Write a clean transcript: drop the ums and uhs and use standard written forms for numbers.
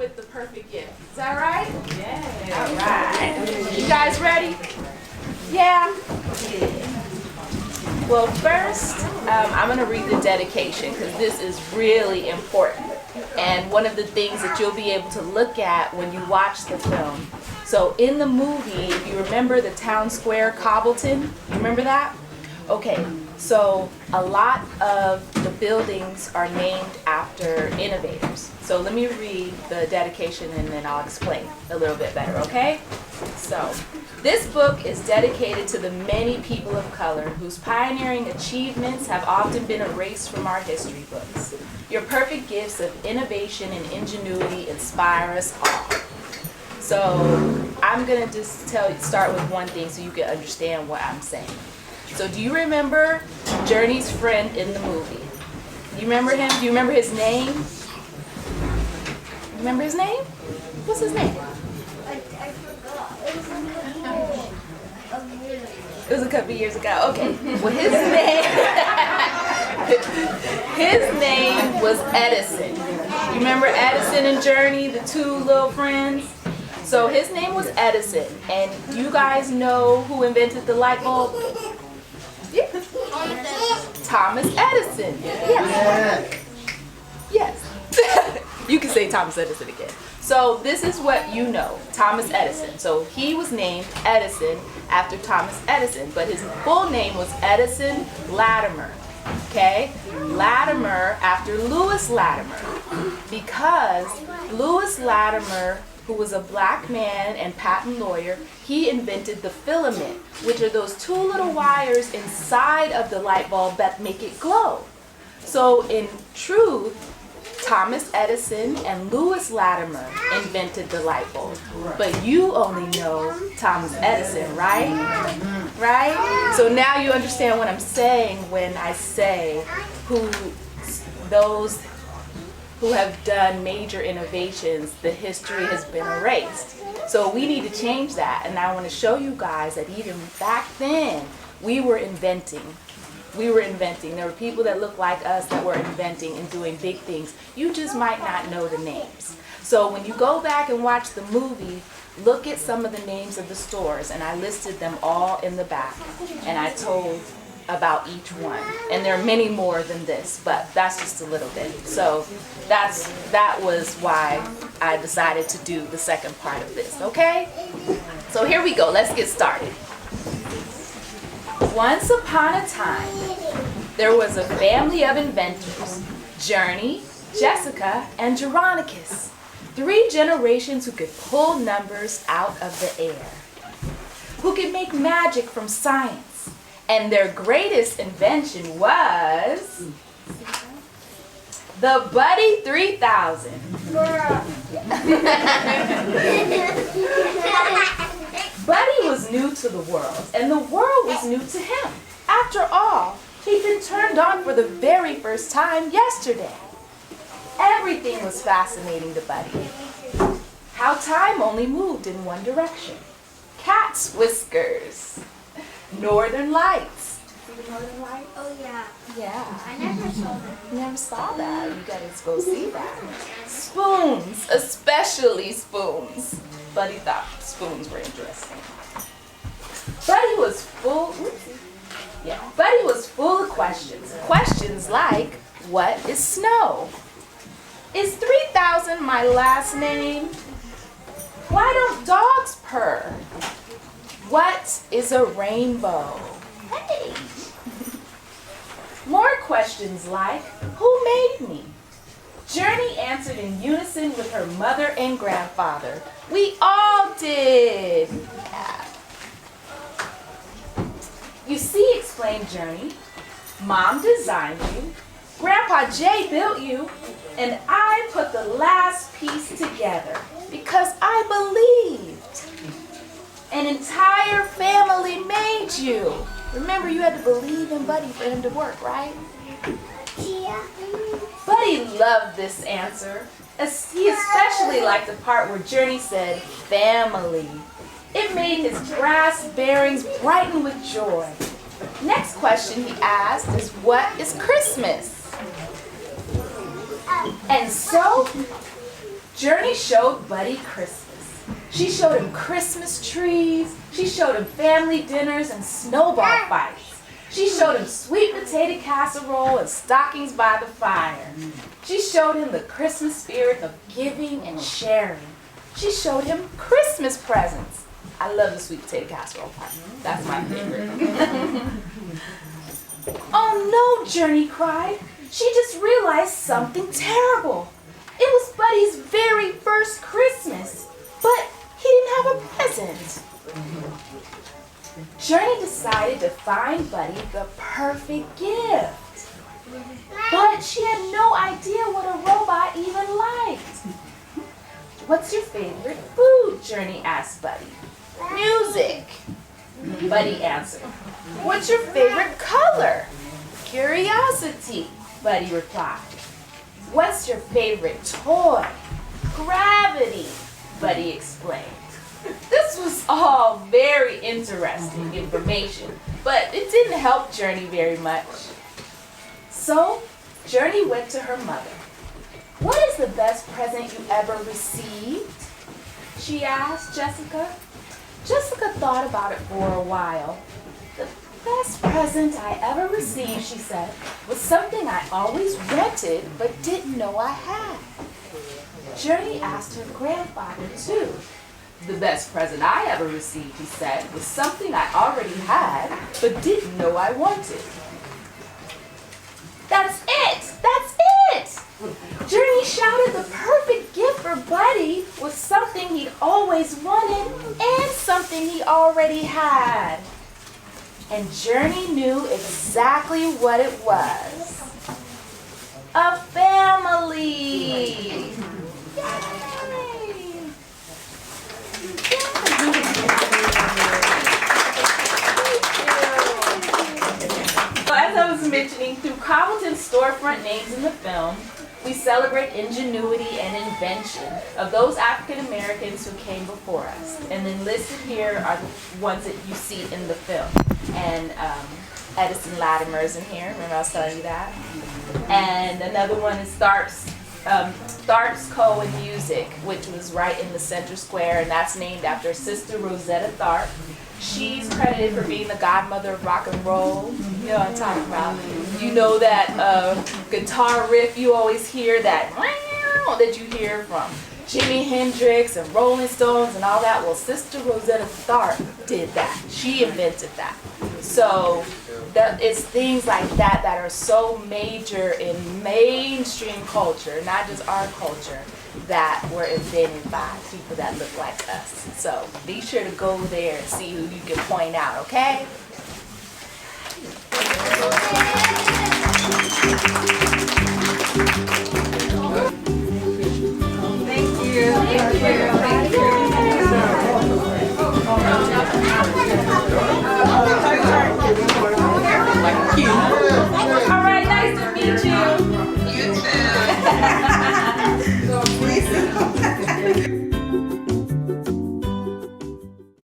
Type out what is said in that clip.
with the perfect gift. Is that right? Yeah. All right. You guys ready? Yeah? Well, first, I'm going to read the dedication because this is really important. And one of the things that you'll be able to look at when you watch the film. So in the movie, if you remember the town square, Cobbleton, you remember that? Okay, so a lot of the buildings are named after innovators. So let me read the dedication and then I'll explain a little bit better, okay? So, this book is dedicated to the many people of color whose pioneering achievements have often been erased from our history books. Your perfect gifts of innovation and ingenuity inspire us all. So, I'm going to just start with one thing so you can understand what I'm saying. So, do you remember Journey's friend in the movie? You remember him? Do you remember his name? Remember his name? What's his name? I forgot. It was a couple years ago. Okay. Well, his name was Edison. You remember Edison and Journey, the two little friends? So his name was Edison. And you guys know who invented the light bulb? Yeah. Thomas Edison. Yes. Yes. You can say Thomas Edison again. So this is what you know, Thomas Edison. So he was named Edison after Thomas Edison, but his full name was Edison Latimer. Okay? Latimer after Lewis Latimer. Because Lewis Latimer, who was a black man and patent lawyer, he invented the filament, which are those two little wires inside of the light bulb that make it glow. So in truth, Thomas Edison and Lewis Latimer invented the light bulb. But you only know Thomas Edison, right? Right? So now you understand what I'm saying when I say those who have done major innovations, the history has been erased. So we need to change that. And I want to show you guys that even back then, we were inventing. There were people that looked like us that were inventing and doing big things. You just might not know the names. So when you go back and watch the movie, look at some of the names of the stores, and I listed them all in the back. And I told about each one. And there are many more than this, but that's just a little bit. So that was why I decided to do the second part of this, okay? So here we go. Let's get started. Once upon a time, there was a family of inventors, Journey, Jessica, and Geronicus, 3 generations who could pull numbers out of the air, who could make magic from science, and their greatest invention was the Buddy 3000. Buddy was new to the world, and the world was new to him. After all, he'd been turned on for the very first time yesterday. Everything was fascinating to Buddy. How time only moved in one direction. Cat's whiskers. Northern lights. See the northern lights? Oh, yeah. Yeah. I never saw that. You never saw that. You gotta go see that. Spoons, especially spoons. Buddy thought spoons were interesting. Buddy was full of questions. Questions like, what is snow? Is 3000 my last name? Why don't dogs purr? What is a rainbow? Hey! More questions like, who made me? Journey answered in unison with her mother and grandfather. We all did. Yeah. You see, explained Journey, Mom designed you, Grandpa Jay built you, and I put the last piece together because I believed. An entire family made you. Remember, you had to believe in Buddy for him to work, right? Yeah. Buddy loved this answer. He especially liked the part where Journey said, family. It made his brass bearings brighten with joy. Next question he asked is, what is Christmas? And so, Journey showed Buddy Christmas. She showed him Christmas trees. She showed him family dinners and snowball fights. She showed him sweet potato casserole and stockings by the fire. She showed him the Christmas spirit of giving and sharing. She showed him Christmas presents. I love the sweet potato casserole part. That's my favorite. Oh no, Journey cried. She just realized something terrible. It was Buddy's very first Christmas, but he didn't have a present. Journey decided to find Buddy the perfect gift. But she had no idea what a robot even liked. What's your favorite food? Journey asked Buddy. Music, Buddy answered. What's your favorite color? Curiosity, Buddy replied. What's your favorite toy? Gravity, Buddy explained. This was all very interesting information, but it didn't help Journey very much. So, Journey went to her mother. What is the best present you ever received? She asked Jessica. Jessica thought about it for a while. The best present I ever received, she said, was something I always wanted but didn't know I had. Journey asked her grandfather too. The best present I ever received, he said, was something I already had but didn't know I wanted. That's it! That's it! Journey shouted the perfect gift for Buddy was something he'd always wanted and something he already had. And Journey knew exactly what it was. A family! Yay! So as I was mentioning, through Cobbleton's storefront names in the film, we celebrate ingenuity and invention of those African Americans who came before us. And then listed here are the ones that you see in the film. And Edison Latimer's in here. Remember I was telling you that? And another one is Tharp's Co. and Music, which was right in the center square, and that's named after Sister Rosetta Tharp. She's credited for being the godmother of rock and roll. You know what I'm talking about. You know that guitar riff you always hear, that you hear from Jimi Hendrix and Rolling Stones and all that. Well, Sister Rosetta Tharp did that. She invented that. So it's things like that that are so major in mainstream culture, not just our culture, that were invented by people that look like us. So be sure to go there and see who you can point out, okay?